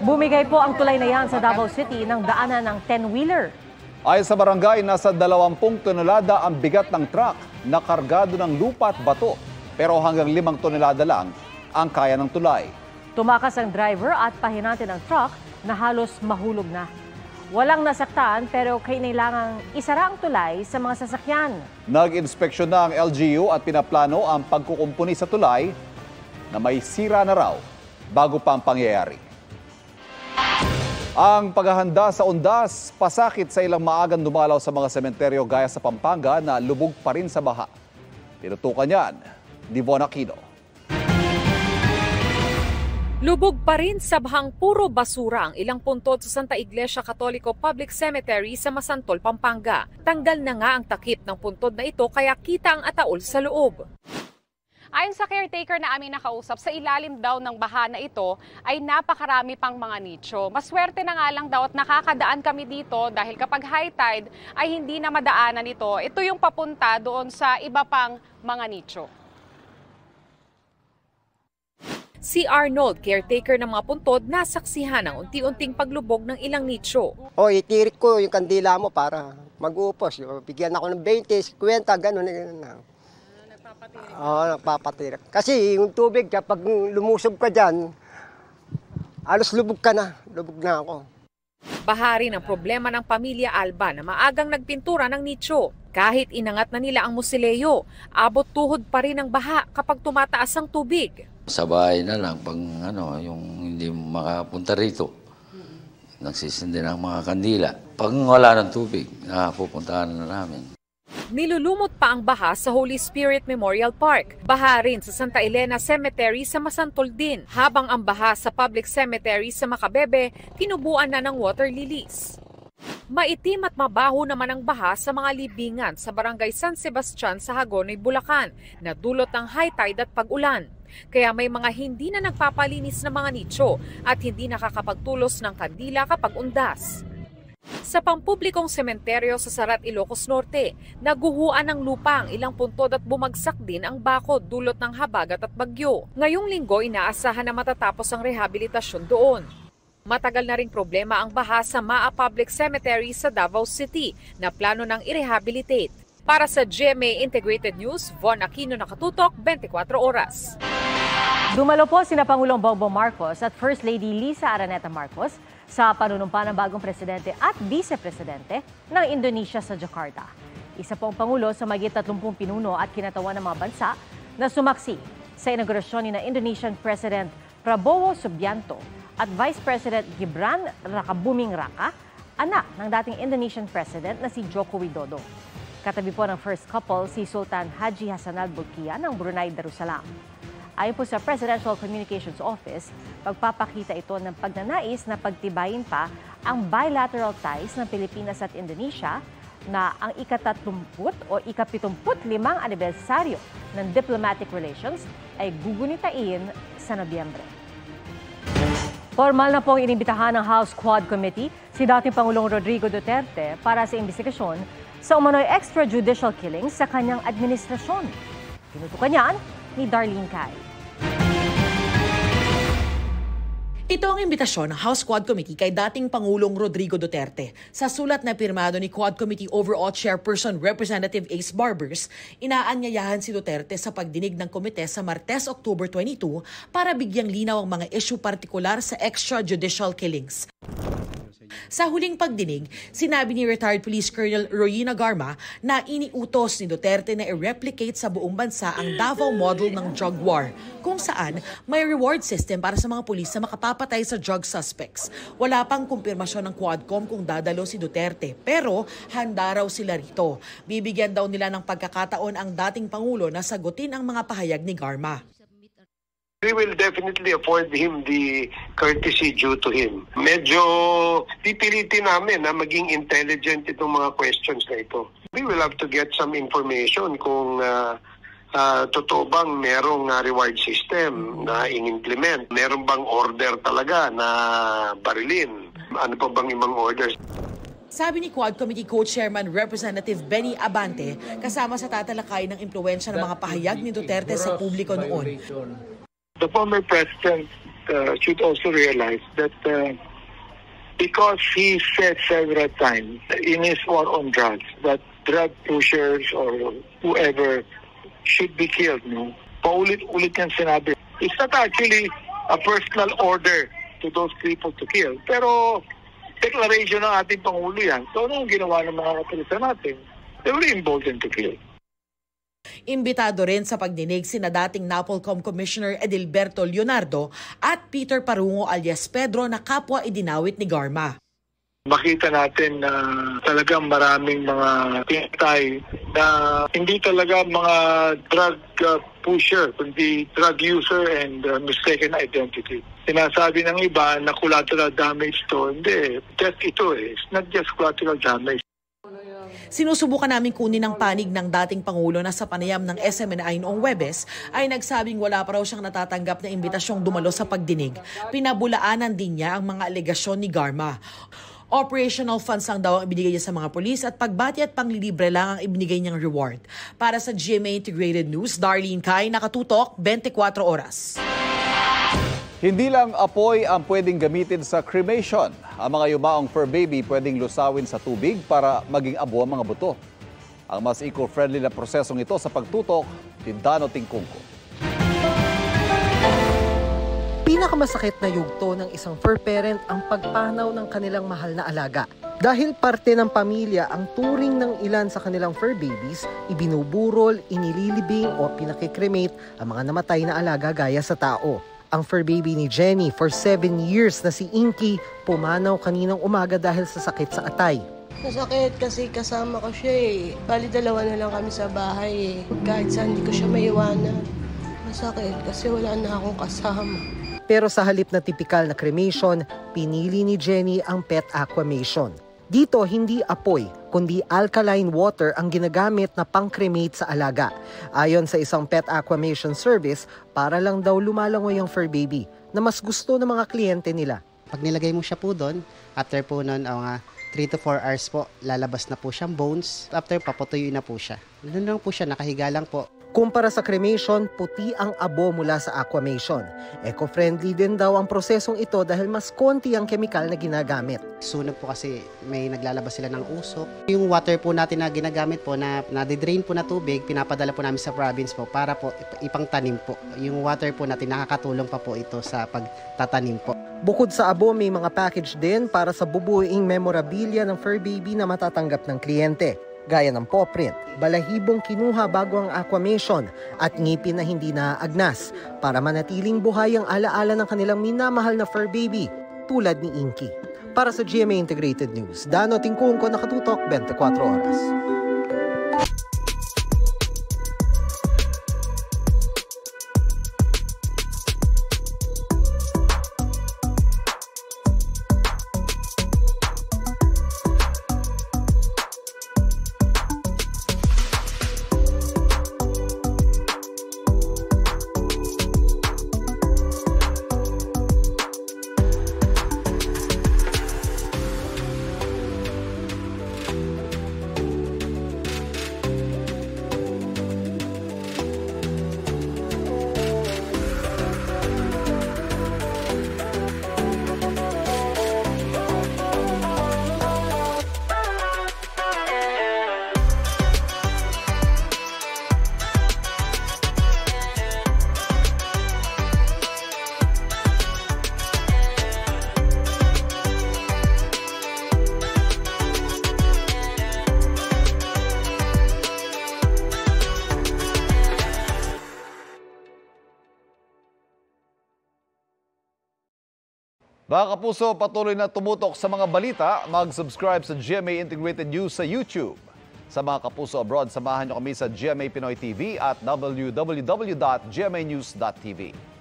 Bumigay po ang tulay na yan sa Davao City ng daanan ng 10-wheeler. Ayon sa barangay, nasa 20 tonelada ang bigat ng truck na kargado ng lupa at bato. Pero hanggang 5 tonelada lang ang kaya ng tulay. Tumakas ang driver at pahinante ng truck na halos mahulog na. Walang nasaktan pero kailangang isara ang tulay sa mga sasakyan. Nag-inspeksyon na ang LGU at pinaplano ang pagkukumpuni sa tulay na may sira na raw bago pa ang pangyayari. Ang paghahanda sa undas, pasakit sa ilang maagang dumalaw sa mga sementeryo gaya sa Pampanga na lubog pa rin sa baha. Tinutukan yan ni Von Aquino. Lubog pa rin sa bahang puro basura ang ilang puntod sa Santa Iglesia Catholico Public Cemetery sa Masantol, Pampanga. Tanggal na nga ang takip ng puntod na ito kaya kita ang ataol sa loob. Ayon sa caretaker na aming nakausap, sa ilalim daw ng baha na ito ay napakarami pang mga nicho. Maswerte na nga lang daw at nakakadaan kami dito dahil kapag high tide ay hindi na madaanan ito. Ito yung papunta doon sa iba pang mga nicho. Si Arnold, caretaker ng mga puntod, nasaksihan ang unti-unting paglubog ng ilang nicho. Itirik ko yung kandila mo para mag-upos. Bigyan ako ng 20, 50, gano'n. Nagpapatirik? Oo, nagpapatirik. Kasi yung tubig, kapag lumusob ka dyan, alos lubog ka na. Lubog na ako. Bahari ng problema ng pamilya Alba na maagang nagpintura ng nicho. Kahit inangat na nila ang musileo, abot tuhod pa rin ang baha kapag tumataas ang tubig. Sa bahay na lang, pag yung hindi makapunta rito, nagsisindi ng mga kandila. Pag wala ng tubig, pupuntahan na namin. Nilulumot pa ang baha sa Holy Spirit Memorial Park. Baha rin sa Santa Elena Cemetery sa Masantol din. Habang ang baha sa public cemetery sa Macabebe, tinubuan na ng water lilies. Maitim at mabaho naman ang baha sa mga libingan sa Barangay San Sebastian sa Hagonoy, Bulacan, na dulot ng high tide at pag-ulan. Kaya may mga hindi na nagpapalinis ng mga nicho at hindi nakakapagtulos ng kandila kapag undas. Sa pampublikong sementeryo sa Sarat, Ilocos Norte, naguhuan ng lupa ang ilang puntod at bumagsak din ang bakod dulot ng habagat at bagyo. Ngayong linggo, inaasahan na matatapos ang rehabilitasyon doon. Matagal na ring problema ang baha sa Maa Public Cemetery sa Davao City na plano ng i-rehabilitate. Para sa GMA Integrated News, Von Aquino, nakatutok, 24 oras. Dumalo po sina Pangulong Bongbong Marcos at First Lady Lisa Araneta Marcos sa panunumpa ng bagong presidente at vice-presidente ng Indonesia sa Jakarta. Isa pong pangulo sa mahigit 30 pinuno at kinatawan ng mga bansa na sumaksi sa inaugurasyon ni na Indonesian President Prabowo Subianto at Vice President Gibran Rakabuming Raka, anak ng dating Indonesian President na si Joko Widodo. Katabi po ng first couple si Sultan Haji Hassanal Bolkiah ng Brunei Darussalam. Ayon po sa Presidential Communications Office, pagpapakita ito ng pagnanais na pagtibayin pa ang bilateral ties ng Pilipinas at Indonesia na ang ika-30 o ika-75 anibersaryo ng diplomatic relations ay gugunitain sa Nobyembre. Formal na pong inimbitahan ng House Quad Committee si dating Pangulong Rodrigo Duterte para sa investigasyon sa umano'y extrajudicial killings sa kanyang administrasyon. Tinutukan niyan ni Darlene Cay. Ito ang imbitasyon ng House Quad Committee kay dating Pangulong Rodrigo Duterte. Sa sulat na pirmado ni Quad Committee Overall Chairperson Representative Ace Barbers, inaanyayahan si Duterte sa pagdinig ng komite sa Martes, October 22 para bigyang linaw ang mga issue partikular sa extrajudicial killings. Sa huling pagdinig, sinabi ni retired Police Colonel Royina Garma na iniutos ni Duterte na i-replicate sa buong bansa ang Davao model ng drug war, kung saan may reward system para sa mga pulis na makapapatay sa drug suspects. Wala pang kumpirmasyon ng Quadcom kung dadalo si Duterte, pero handa raw sila rito. Bibigyan daw nila ng pagkakataon ang dating Pangulo na sagutin ang mga pahayag ni Garma. We will definitely afford him the courtesy due to him. Medyo pipilitin namin na maging intelligent itong mga questions na ito. We will have to get some information kung totoo bang merong reward system na in-implement. Meron bang order talaga na barilin? Ano pa bang ibang orders? Sabi ni Quad Committee Co-Chairman Representative Benny Abante, kasama sa tatalakay ng impluwensya ng mga pahayag ni Duterte sa publiko noon. The former president should also realize that because he said several times in his war on drugs that drug pushers or whoever should be killed, no? Paulit-ulit niyang sinabi. It's not actually a personal order to those people to kill. Pero declaration ng ating Pangulo yan. So anong ginawa ng mga kapulisan natin? They were emboldened to kill. Imbitado rin sa pagdinig sina dating NAPOLCOM Commissioner Edilberto Leonardo at Peter Parungo alias Pedro na kapwa idinawit ni Garma. Makita natin na talagang maraming mga pinatay na hindi talaga mga drug pusher, kundi drug user and mistaken identity. Sinasabi ng iba na collateral damage to. Hindi, just ito It's not just collateral damage. Sinusubukan namin kunin ang panig ng dating Pangulo na sa panayam ng SMNI noong Huwebes ay nagsabing wala pa raw siyang natatanggap na imbitasyong dumalo sa pagdinig. Pinabulaanan din niya ang mga alegasyon ni Garma. Operational funds lang daw ang ibinigay niya sa mga polis at pagbati at panglilibre lang ang ibinigay niyang reward. Para sa GMA Integrated News, Darlene Kai, nakatutok, 24 oras. Hindi lang apoy ang pwedeng gamitin sa cremation. Ang mga yumaong fur baby pwedeng lusawin sa tubig para maging abo ang mga buto. Ang mas eco-friendly na prosesong ito sa pagtutok, Dano Tingkungko. Pinakamasakit na yugto ng isang fur parent ang pagpanaw ng kanilang mahal na alaga. Dahil parte ng pamilya ang turing ng ilan sa kanilang fur babies, ibinuburol, inililibing o pinakikremate ang mga namatay na alaga gaya sa tao. Ang fur baby ni Jenny for 7 years na si Inky pumanaw kaninang umaga dahil sa sakit sa atay. Masakit kasi kasama ko siya Bali dalawa na lang kami sa bahay Kahit saan hindi ko siya maiwanan. Masakit kasi wala na akong kasama. Pero sa halip na tipikal na cremation, pinili ni Jenny ang pet aquamation. Dito hindi apoy, kundi alkaline water ang ginagamit na pang-cremate sa alaga. Ayon sa isang pet aquamation service, para lang daw lumalangoy ang fur baby na mas gusto ng mga kliyente nila. Pag nilagay mo siya po doon, after po noon, 3 to 4 hours po, lalabas na po siyang bones. After, papatuyuin na po siya. Doon lang po siya, nakahiga lang po. Kumpara sa cremation, puti ang abo mula sa aquamation. Eco-friendly din daw ang prosesong ito dahil mas konti ang kemikal na ginagamit. Sunog po kasi may naglalabas sila ng usok. Yung water po natin na ginagamit po, na nadidrain po na tubig, pinapadala po namin sa province po para po ipangtanim po. Yung water po natin nakakatulong pa po ito sa pagtatanim po. Bukod sa abo, may mga package din para sa bubuing memorabilia ng fur baby na matatanggap ng kliyente. Gaya ng paw print, balahibong kinuha bago ang aquamation at ngipin na hindi naaagnas para manatiling buhay ang alaala ng kanilang minamahal na fur baby tulad ni Inky. Para sa GMA Integrated News, Dano Tingkungko, nakatutok 24 oras. Mga kapuso, patuloy na tumutok sa mga balita. Mag-subscribe sa GMA Integrated News sa YouTube. Sa mga kapuso abroad, samahan niyo kami sa GMA Pinoy TV at www.gmanews.tv.